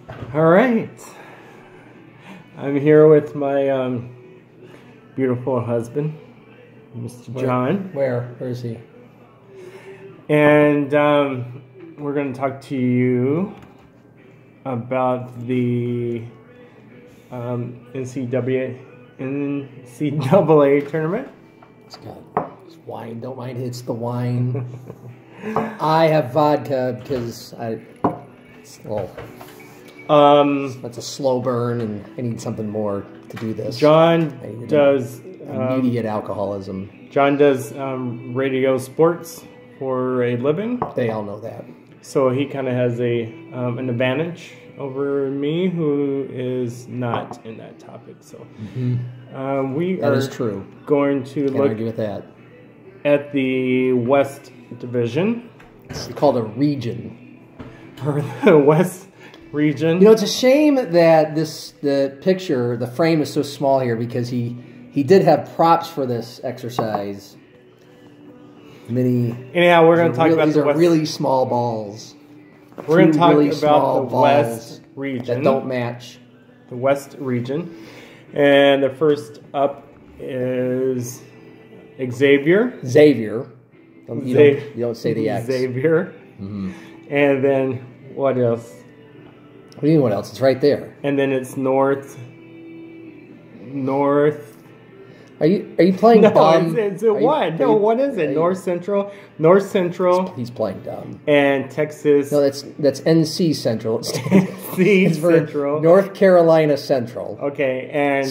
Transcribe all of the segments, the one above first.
All right. I'm here with my beautiful husband, Mr. John. Where is he? And we're going to talk to you about the NCAA tournament. It's wine. Don't mind it's the wine. I have vodka because that's a slow burn, and I need something more to do this. John does immediate alcoholism. John does radio sports for a living. They all know that. So he kind of has an advantage over me, who is not in that topic. So that is true. Going to Can't argue with that. At the West Division. It's called a region. Or the West region. You know, it's a shame that the picture, the frame is so small here, because he did have props for this exercise. Anyhow, we're going to talk about these are really small balls. We're going to talk about the West region that don't match. The West region, and the first up is Xavier. You don't say the X. Xavier. And then what else? What do you mean what else? It's right there. And then it's North. Are you playing dumb? It's what? No, what is it? North Central. He's playing dumb. And Texas. No, that's NC Central. NC Central. North Carolina Central. Okay, and /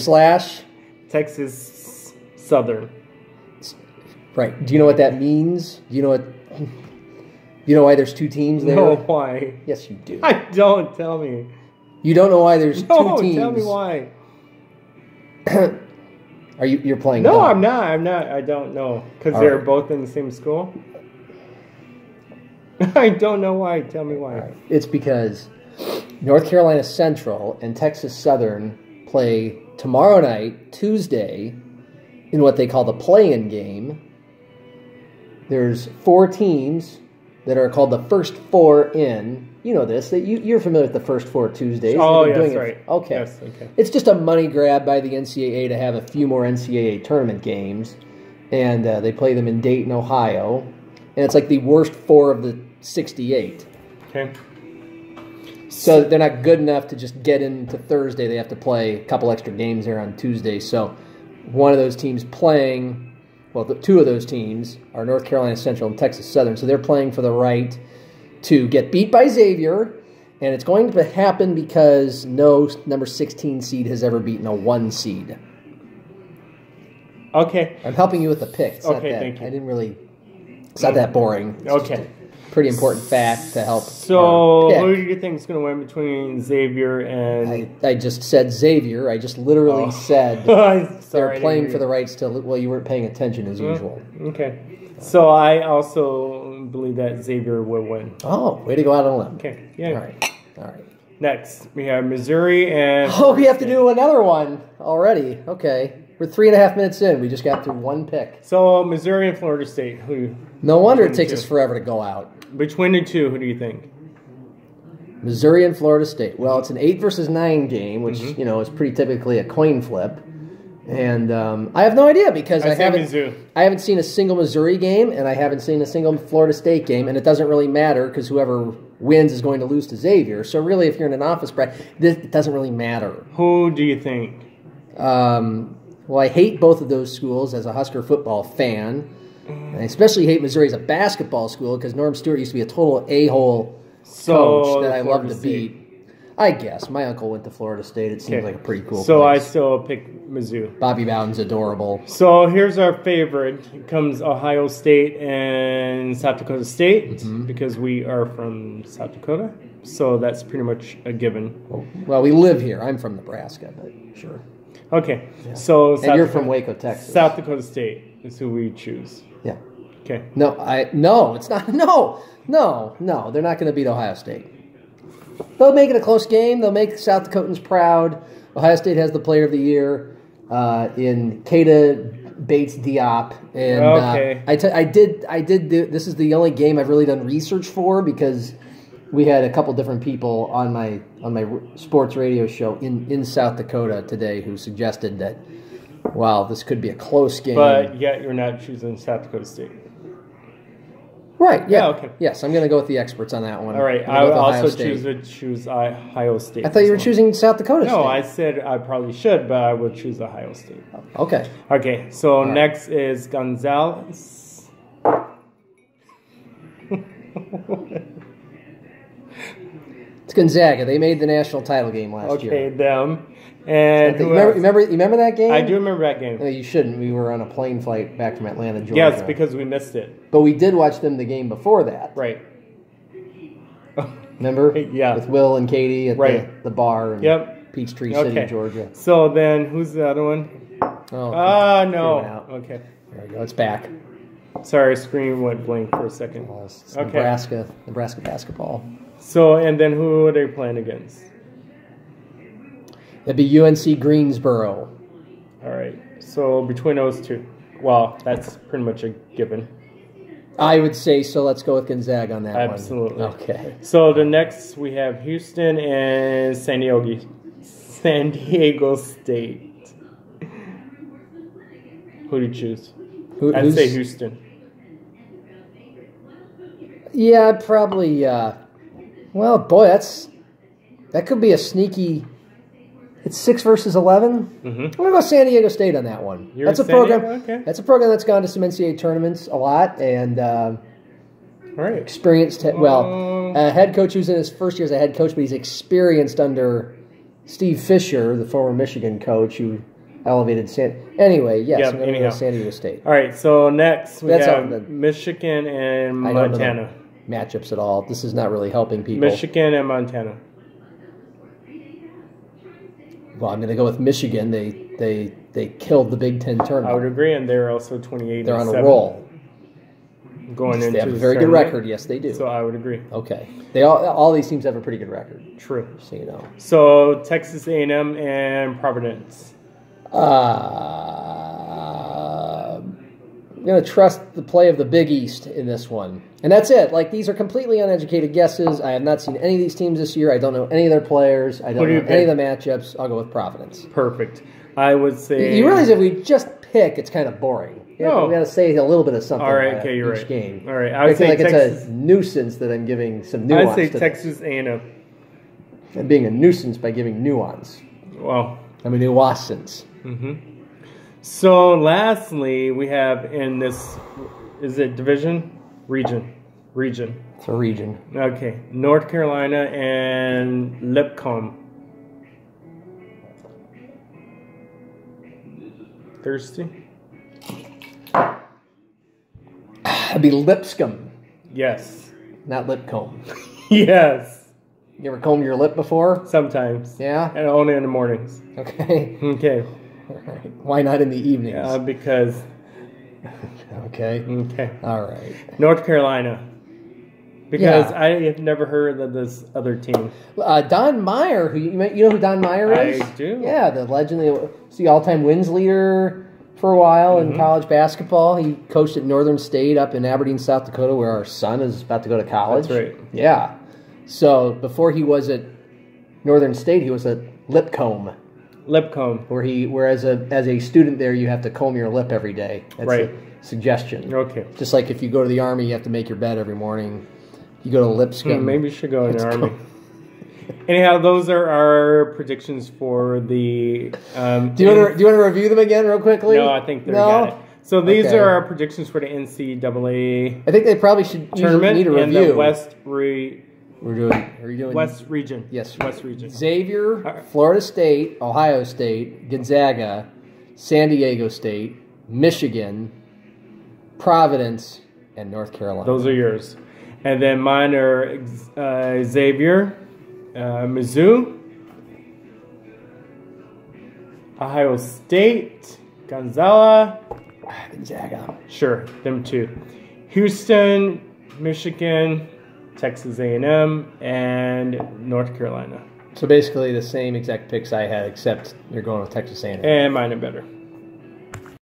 Texas Southern. Right. Do you know what that means? Do you know why there's two teams there? No, why? Yes, you do. I don't. Tell me. You don't know why there's two teams? No, tell me why. You're playing? No, dumb. I'm not. I don't know, because they're both in the same school. I don't know why. Tell me why. Right. It's because North Carolina Central and Texas Southern play tomorrow night, Tuesday, in what they call the play-in game. There's 4 teams that are called the first 4 in. You know this. You're familiar with the first 4 Tuesdays. Oh, yes, right. Okay. Yes, okay. It's just a money grab by the NCAA to have a few more NCAA tournament games. And they play them in Dayton, Ohio. And it's like the worst 4 of the 68. Okay. So they're not good enough to just get into Thursday. They have to play a couple extra games there on Tuesday. So one of those teams playing... Well, the 2 of those teams are North Carolina Central and Texas Southern, so they're playing for the right to get beat by Xavier, and it's going to happen because no number 16 seed has ever beaten a 1 seed. Okay. I'm helping you with the pick. It's okay, thank you. It's not that boring. It's okay. Pretty important fact to help. So, who do you think is going to win between Xavier and... I just said Xavier. I just literally said they're playing for the rights to... Well, you weren't paying attention as usual. Okay. So, I also believe that Xavier will win. Oh, way to go out on a limb. Okay, yeah. All right. Next, we have Missouri and... Oh, we have to do another one already. Okay. We're 3.5 minutes in. We just got through 1 pick. So, Missouri and Florida State. No wonder it takes us forever to go out. Between the 2, who do you think? Missouri and Florida State. Well, it's an 8 versus 9 game, which is pretty typically a coin flip. And I have no idea because I haven't seen a single Missouri game, and I haven't seen a single Florida State game, and it doesn't really matter because whoever wins is going to lose to Xavier. So really, if you're in an office bracket, it doesn't really matter. Who do you think? Well, I hate both of those schools as a Husker football fan. And I especially hate Missouri as a basketball school because Norm Stewart used to be a total a-hole coach that I love to beat. I guess. My uncle went to Florida State. It seems like a pretty cool place. So I still pick Mizzou. Bobby Bowden's adorable. So here's our favorite. It comes Ohio State and South Dakota State because we are from South Dakota. So that's pretty much a given. Well, we live here. I'm from Nebraska, but sure. Okay. Yeah. So and you're from Waco, Texas. South Dakota State is who we choose. Yeah. Okay. No, it's not. No. They're not going to beat Ohio State. They'll make it a close game. They'll make South Dakotans proud. Ohio State has the Player of the Year in Keita Bates Diop, and I did do. This is the only game I've really done research for because we had a couple different people on my sports radio show in South Dakota today who suggested that, wow, this could be a close game. But yet you're not choosing South Dakota State. Right, yeah. Okay. Yes, I'm going to go with the experts on that one. All right, I would also choose Ohio State. I thought you were choosing South Dakota State. No, I said I probably should, but I would choose Ohio State. Okay. Okay, so next is Gonzales. It's Gonzaga. They made the national title game last year. Okay, them. And you remember that game? I do remember that game. No, you shouldn't. We were on a plane flight back from Atlanta, Georgia. Yes, because we missed it. But we did watch them the game before that. Right. Remember? Yeah. With Will and Katie at the bar in Peachtree City, Georgia. So then, who's the other one? Oh, no. Okay. There we go. It's back. Sorry, screen went blank for a second. It's Nebraska basketball. So, and then who are they playing against? It'd be UNC Greensboro. All right. So between those two, well, that's pretty much a given. I would say so. Let's go with Gonzaga on that one. Absolutely. Okay. So the next we have Houston and San Diego State. Who do you choose? I'd say Houston. Yeah, I'd probably. Well, boy, that could be a sneaky. It's 6 versus 11. Mm-hmm. I'm gonna go San Diego State on that one. That's a program. Okay. That's a program that's gone to some NCAA tournaments a lot and experienced. Head coach who's in his first year as a head coach, but he's experienced under Steve Fisher, the former Michigan coach, who elevated Anyway, yes, I'm going to go San Diego State. All right. So next we have Michigan and Montana. I don't know the matchups at all. This is not really helping people. Michigan and Montana. Well, I'm going to go with Michigan. They killed the Big Ten tournament. I would agree, and they're also 28. They're on a roll. They have a very good record. Yes, they do. So I would agree. Okay, all these teams have a pretty good record. True. So you know. So Texas A&M and Providence. I'm going to trust the play of the Big East in this one. And that's it. Like, these are completely uneducated guesses. I have not seen any of these teams this year. I don't know any of their players. I don't know any of the matchups. I'll go with Providence. Perfect. I would say... You realize if we just pick, it's kind of boring. No. We got to say a little bit of something each game. All right. I would say like it's a nuisance that I'm giving some nuance. I'd say Texas A&M. I'm being a nuisance by giving nuance. Well... I'm a nuisance. Mm-hmm. So, lastly, we have in this, is it division? Region. It's a region. Okay. North Carolina and Lipscomb. Thirsty? It'd be Lipscomb. Yes. Not Lipcomb. Yes. You ever combed your lip before? Sometimes. Yeah? And only in the mornings. Okay. Okay. All right. Why not in the evenings? Because... Okay. Okay. All right. North Carolina. Because I have never heard of this other team. Don Meyer, who you know who Don Meyer is? I do. Yeah, the legend, the all-time wins leader for a while in college basketball. He coached at Northern State up in Aberdeen, South Dakota, where our son is about to go to college. That's right. Yeah. So before he was at Northern State, he was at Lipscomb. Where as a student there, you have to comb your lip every day. That's a suggestion. Okay. Just like if you go to the Army, you have to make your bed every morning. You go to Lipscomb. Maybe you should go in the Army. Anyhow, those are our predictions for the... do you want to review them again real quickly? No, I think they got it. So these are our predictions for the NCAA I think they probably should tournament need a review. In the West Are you doing West region? Yes. West region. Xavier, Florida State, Ohio State, Gonzaga, San Diego State, Michigan, Providence, and North Carolina. Those are yours. And then mine are Xavier, Mizzou, Ohio State, Gonzaga. Sure, them two. Houston, Michigan, Texas A&M, and North Carolina. So basically the same exact picks I had, except you're going with Texas A&M. And mine are better.